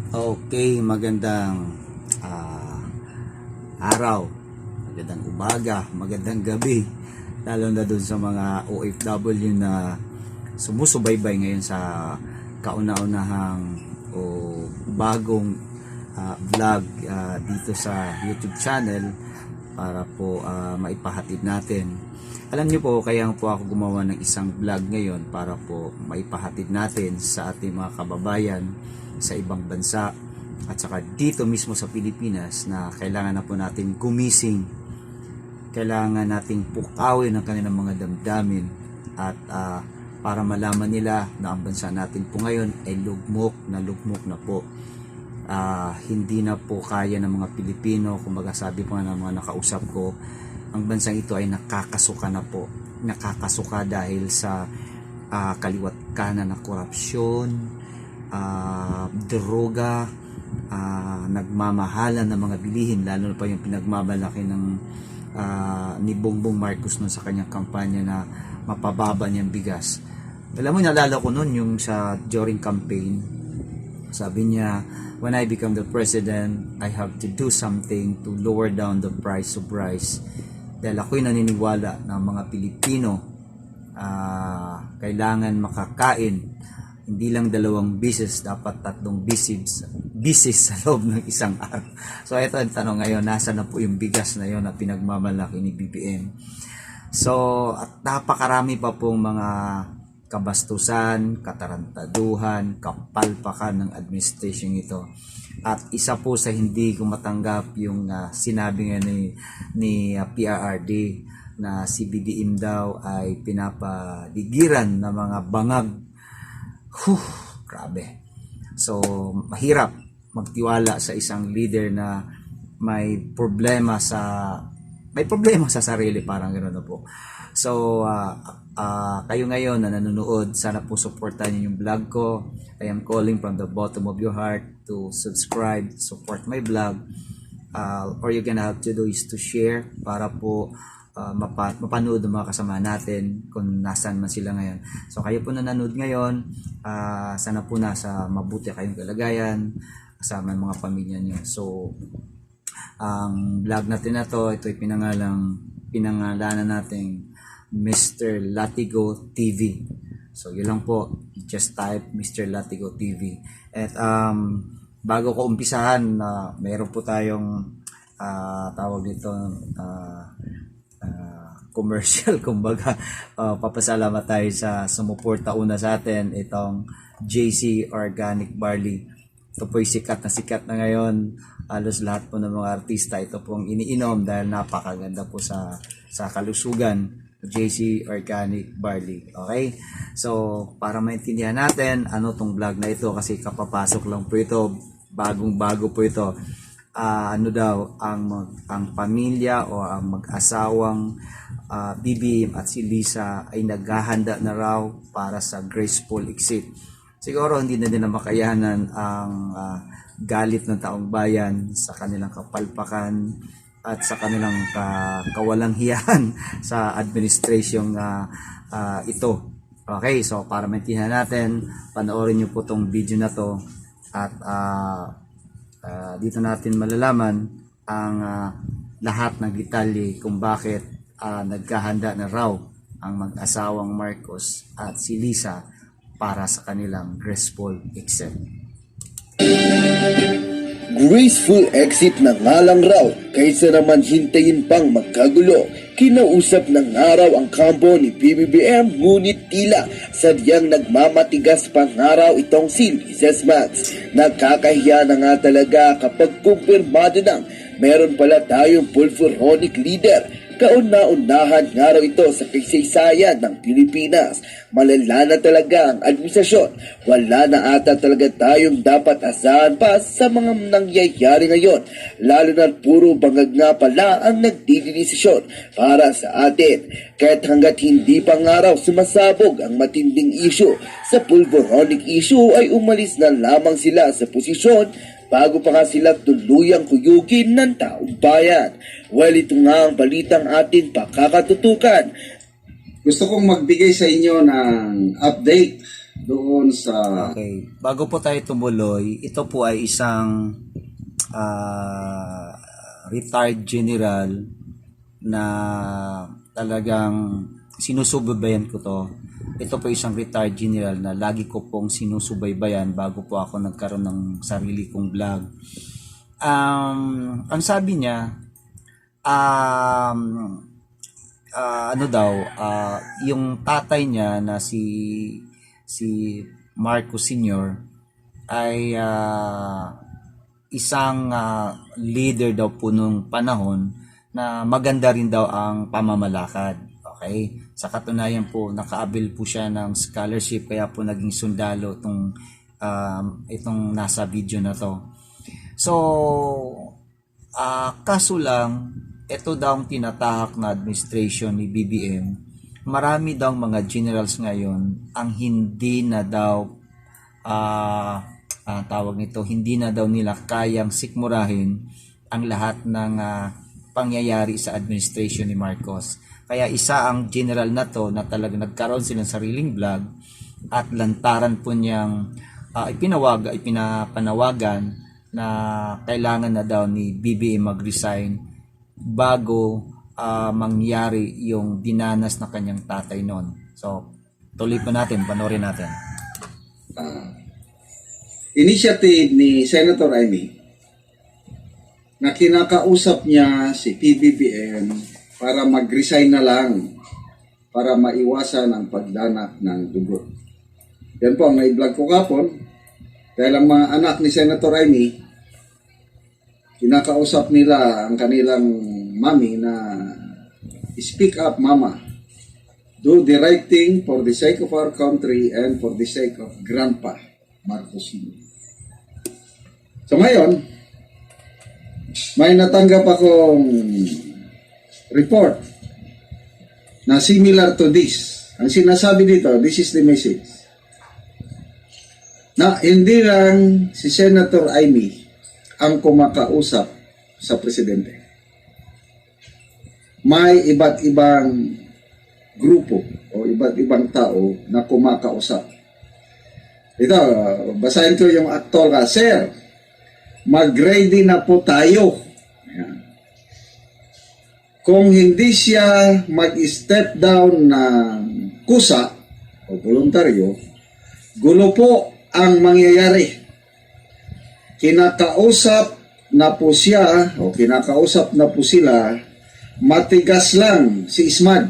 Okay, magandang araw, magandang umaga, magandang gabi, lalo na dun sa mga OFW na sumusubaybay ngayon sa kauna-unahang o bagong vlog dito sa YouTube channel para po maipahatid natin. Alam niyo po, kaya po ako gumawa ng isang vlog ngayon para po maipahatid natin sa ating mga kababayan sa ibang bansa at saka dito mismo sa Pilipinas na kailangan na po natin gumising, kailangan nating pukawin ang kanilang mga damdamin at para malaman nila na ang bansa natin po ngayon ay lugmok na po. Hindi na po kaya ng mga Pilipino, kumbaga sabi po ng mga nakausap ko, ang bansang ito ay nakakasuka na po. Nakakasuka dahil sa kaliwat kanan na korupsyon, droga, nagmamahalan ng mga bilihin, lalo na pa yung pinagmamalaki ni Bongbong Marcos nun sa kanyang kampanya na mapababa niyang bigas. Alam mo, naalala ko nun yung sa during campaign, sabi niya, when I become the president, I have to do something to lower down the price of rice. Dahil ako'y naniniwala na mga Pilipino kailangan makakain hindi lang 2 bisis, dapat 3 bisis sa loob ng isang araw. So ito ang tanong ngayon, nasa na po yung bigas na yon na pinagmamalaki ni BBM? So at napakarami pa pong mga kabastusan, katarantaduhan, kapalpakan ng administration ito. At isa po sa hindi ko matanggap yung sinabi nga ni PRRD na si BBM daw ay pinapaligiran ng mga bangag. Grabe. So, mahirap magtiwala sa isang leader na may problema sa sarili, parang gano'n na po. So, kayo ngayon na nanonood, sana po supportan niyo yung vlog ko. I am calling from the bottom of your heart to subscribe, support my vlog. All you're gonna have to do is to share para po mapanood ng mga kasama natin kung nasaan man sila ngayon. So kayo po na nanood ngayon, sana po nasa mabuti kayong kalagayan kasama ng mga pamilya niyo. So ang vlog natin na to, ito ay pinangalanan natin Mr. Latigo TV. So yun lang po, just type Mr. Latigo TV. At bago ko umpisahan, meron po tayong tawag dito commercial, kumbaga papasalamat tayo sa sumuporta una sa atin, itong JC Organic Barley. Ito po sikat na ngayon. Halos lahat po ng mga artista ito pong iniinom dahil napakaganda po sa kalusugan. JC Organic Barley. Okay? So, para maintindihan natin ano tong vlog na ito, kasi kapapasok lang po ito, bagong-bago po ito. Ano daw, ang pamilya o ang mag-asawang BBM at si Lisa ay naghahanda na raw para sa graceful exit. Siguro hindi na din makayanan ang galit ng taong bayan sa kanilang kapalpakan at sa kanilang kawalang hiyahan sa administration ito. Okay, so para maintindihan natin, panoorin niyo po tong video na to at dito natin malalaman ang lahat ng detalye kung bakit nagkahanda na raw ang mag-asawang Marcos at si Lisa para sa kanilang graceful exit. Graceful exit na nga lang raw kaysa naman hintayin pang magkagulo. Kinausap ng araw ang kampo ni PBBM, ngunit tila sadyang nagmamatigas pang araw itong si Mrs. Max. Nakakahiya na nga talaga kapag kumpirmado nang meron pala tayong pulveronic leader. Kauna-unahan nga raw ito sa kasaysayan ng Pilipinas. Malala na talaga ang administrasyon. Wala na ata talaga tayong dapat asahan pa sa mga nangyayari ngayon. Lalo na puro bangag nga pala ang nagdidesisyon para sa atin. Kahit hanggat hindi pa nga raw sumasabog ang matinding issue sa pulveronic issue ay umalis na lamang sila sa posisyon bago pa nga sila tuluyang kuyugin ng taong bayan. Well, ito nga ang balitang ating pakakatutukan. Gusto kong magbigay sa inyo ng update doon sa Okay. Bago po tayo tumuloy, ito po ay isang retired general na talagang sinusubaybayan ko to. Ito po isang retired general na lagi ko pong sinusubaybayan bago po ako nagkaroon ng sarili kong vlog. Ang sabi niya, ano daw, yung tatay niya na si Marcos Sr. ay isang leader daw po nung panahon na maganda rin daw ang pamamalakad. Okay? Sa katunayan po, nakaabil po siya ng scholarship kaya po naging sundalo itong nasa video na to. So, kaso lang, ito daw ang tinatahak na administration ni BBM. Marami daw mga generals ngayon ang hindi na daw tawag nito, hindi na daw nila kayang sikmurahin ang lahat ng pangyayari sa administration ni Marcos. Kaya isa ang general na to na talagang nagkaroon silang sariling vlog at lantaran po niyang ipinapanawagan na kailangan na daw ni BBM mag-resign bago mangyari yung dinanas na kanyang tatay noon. So, tuloy po natin, panoorin natin. initiative ni Senator Amy na kinakausap niya si PBBM para mag-resign na lang para maiwasan ang pagdanak ng dugo. Yan po ang na-vlog ko kapon dahil ang mga anak ni Senator Amy kinakausap nila ang kanilang mami na speak up mama, do the right thing for the sake of our country and for the sake of Grandpa Marcos Sr. So ngayon, may natanggap akong report na similar to this. Ang sinasabi dito, this is the message. Na hindi lang si Senator Amy ang kumakausap sa presidente. May iba't ibang grupo o iba't ibang tao na kumakausap. Ito, basahin ko yung aktor ka. Sir, mag-ready na po tayo. Ayan. Kung hindi siya mag-step down ng kusa o voluntaryo, gulo po ang mangyayari. Kinakausap na po siya o kinakausap na po sila, matigas lang si Ismad.